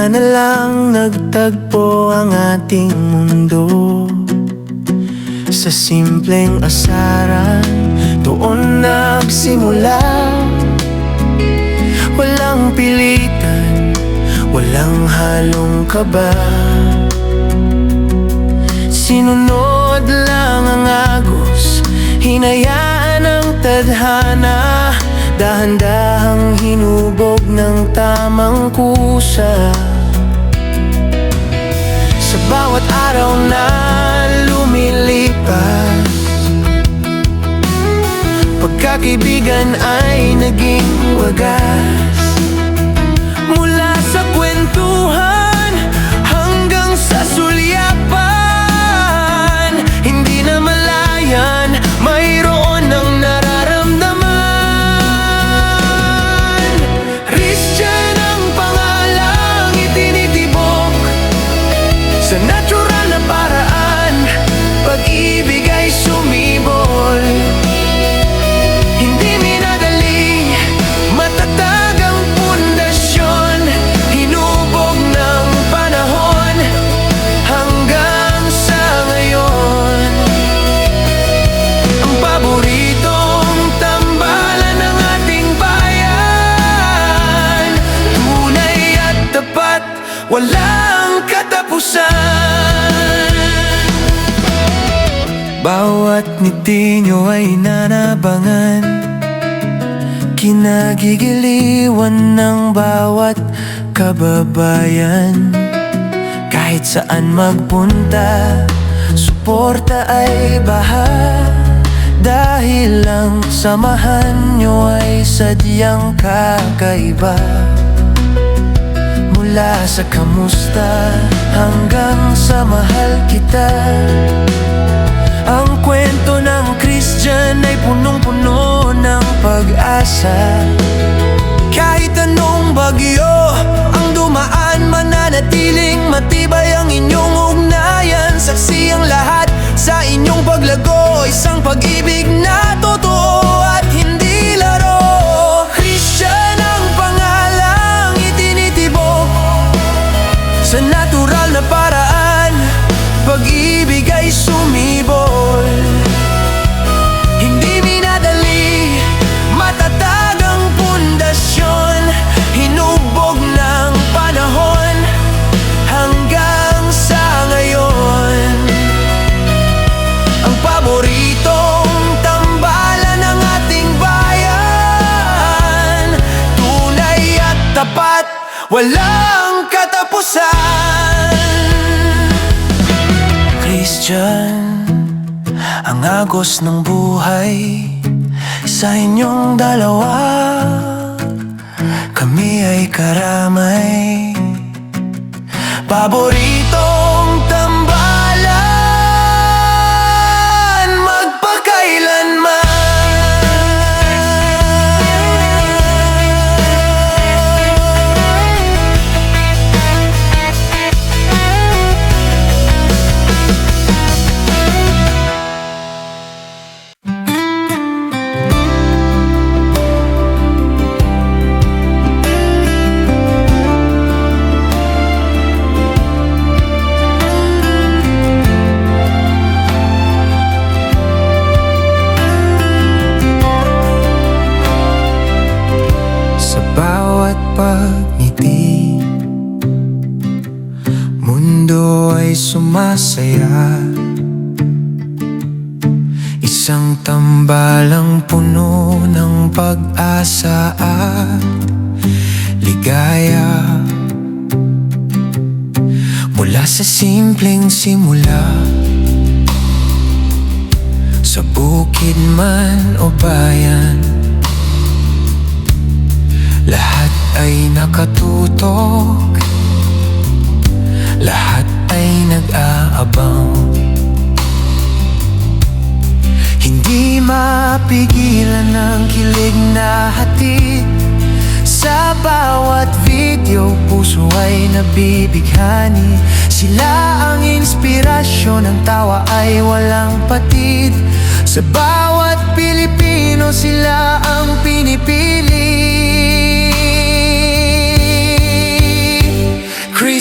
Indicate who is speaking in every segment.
Speaker 1: Sana lang nagtagpo ang ating mundo sa simpleng asaran, doon nagsimula. Walang pilitan, walang halong kaba. Sinunod lang ang agos, hinayaan ang tadhana, dahan-dahang hinubog ng tamang kusa. Sa bawat araw na lumilipas, pagkakaibigan ay naging wagas. Mula sa kwentuhan hanggang sa sulyapan, hindi na malayan, mayroon ng nararamdaman. Christian ang pangalang itinitibok sa natural na paraan, pag-ibig ay sumibol. Hindi minadali, matatag ang pundasyon, hinubog ng panahon hanggang sa ngayon. Ang paboritong tambalan ng ating bayan, tunay at tapat, walang katapusan. Bawat ngiti nyo ay nanabangan, kinagigiliwan ng bawat kababayan. Kahit saan magpunta, suporta ay baha, dahil ang samahan nyo ay sadyang kakaiba. Mula sa kamusta hanggang sa mahal kita, ang kwento ng Christian ay punong-puno ng pag-asa. Kahit anong bagyo ang dumaan, mananatiling matibay ang inyong ugnayan. Saksi ang lahat sa inyong paglago, isang pag-ibig na totoo at hindi laro. Christian ang pangalang itinitibok sa natural na paraan, pag-ibig ay sumibol. Hindi minadali, matatag ang pundasyon, hinubog ng panahon hanggang sa ngayon. Ang paboritong tambalan ng ating bayan, tunay at tapat, walang katapusan. Christian, ang agos ng buhay sa inyong dalawa, kami ay karamay. Paboritong tambalan, magpakailanman. Pagngiti, mundo ay sumasaya. Isang tambalang puno ng pag-asa at ligaya. Mula sa simpleng simula, sa bukid man o bayan, lahat ay nakatutok, lahat ay nag-aabang. Hindi mapigilan ang kilig na hatid sa bawat video, puso ay nabibighani. Sila ang inspirasyon, ang tawa ay walang patid. Sa bawat Pilipino sila ang pinipili.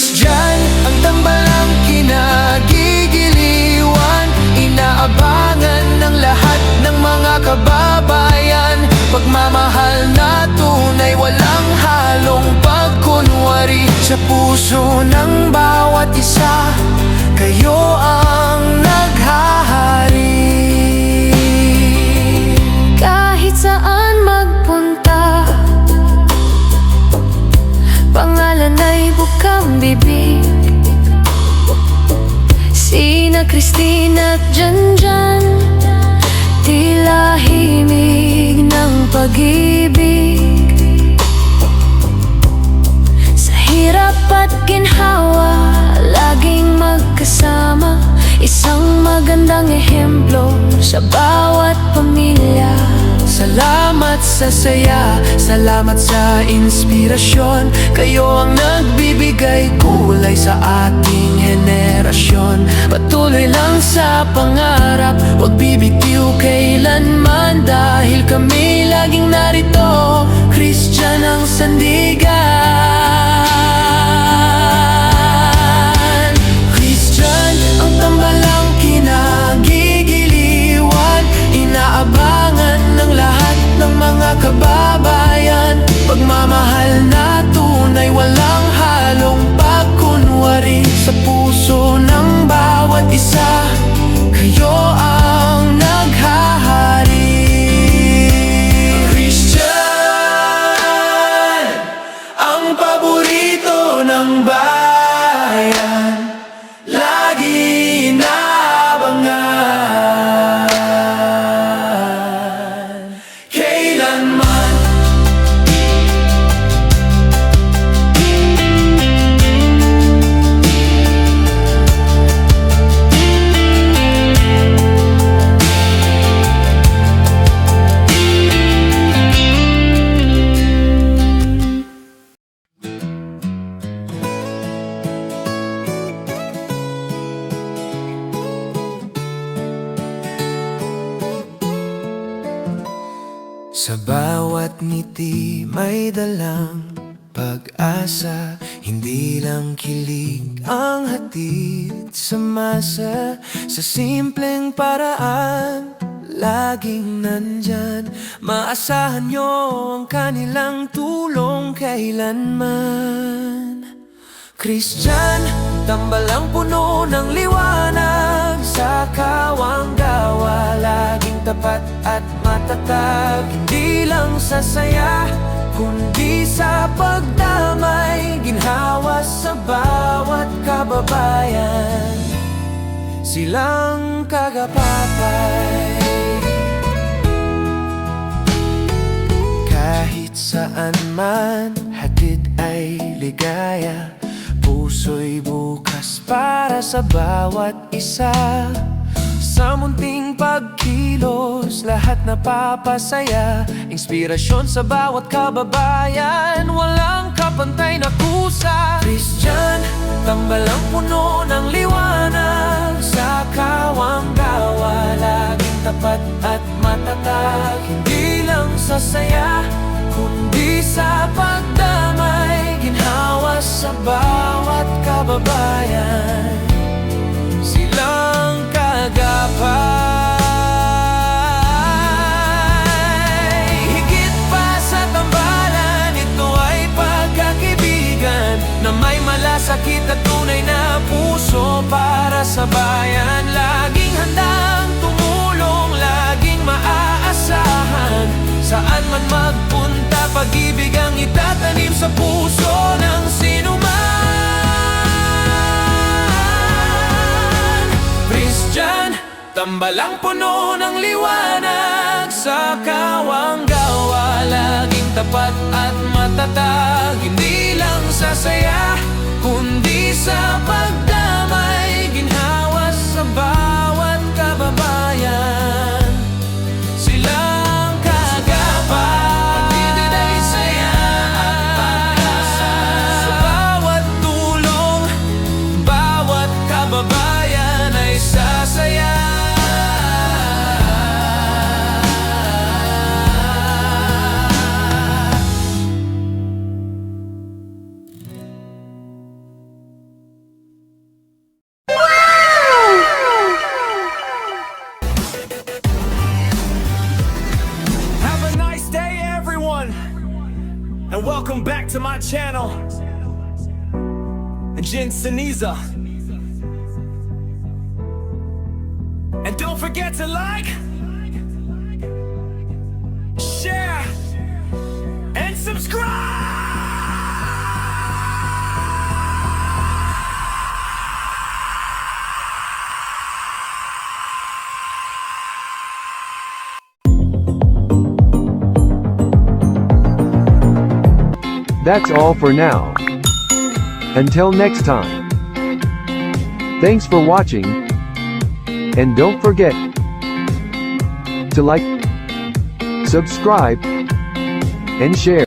Speaker 1: Christian, ang tambalang kinagigiliwan, inaabangan ng lahat ng mga kababayan. Pagmamahal na tunay, walang halong pagkunwari. Sa puso ng bawat isa, kayo ang naghahari.
Speaker 2: Kahit saan magpunta, pangalan ay bukang bibig. Sina Cristina at Janjan, tila himig ng pag-ibig. Sa hirap at ginhawa, laging magkasama. Isang magandang ehemplo sa bawat pamilya.
Speaker 1: Salamat sa saya, salamat sa inspirasyon. Kayo ang nagbibigay kulay sa ating henerasyon. Patuloy lang sa pangarap, huwag bibitiw kailanman. Dahil kami laging narito, Christian ang sandigan. Christian, ang tambalang kinagigiliwan, inaabangan ng lahat ng mga kababayan. Pagmamahal na tunay, walang halong pagkunwari. Sa puso ng bawat isa, kayo ang naghahari. Christian, ang paborito ng bayan, lagi inaabangan. Kailanman sa bawat ngiti may dalang pag-asa. Hindi lang kilig ang hatid sa masa. Sa simpleng paraan, laging nandyan. Maasahan nyo ang kanilang tulong kailanman. Christian, tambalang puno ng liwanag. Sa kawang gawa, laging tapat at matatag. Hindi lang sa saya, kundi sa pagdamay. Ginhawa sa bawat kababayan, silang kagapatay. Kahit saan man, hatid ay ligaya. Puso'y bukas para sa bawat isa. Sa munting pagkilos, lahat napapasaya. Inspirasyon sa bawat kababayan, walang kapantay na kusa. Christian, tambalang puno ng liwanag. Sa kawang gawa, laging tapat at matatag. Hindi lang sa saya, kundi sa pagdamay. Ginhawa sa bawat kababayan, silang kagapay. Higit pa sa tambalan, ito ay pagkakaibigan na may malasakit at tunay na puso para sa bayan. Laging handang tumulong, laging maaasahan. Saan man magpunta, pag-ibig ang itatanim sa puso ng sinuman. Christian, tambalang puno ng liwanag. Sa kawang gawa, laging tapat at matatag. Hindi lang sa saya, kundi sa pagdamay. Ginhawa sa bawat kababayan, silang kagapay. Pag-ibig ay saya at pag-asa. Sa bawat tulong, bawat kababayan ay sasaya. back to my channel, Jin Seniza. And don't forget to like, share, and subscribe!
Speaker 3: That's all for now. Until next time. Thanks for watching. And don't forget to like, subscribe, and share.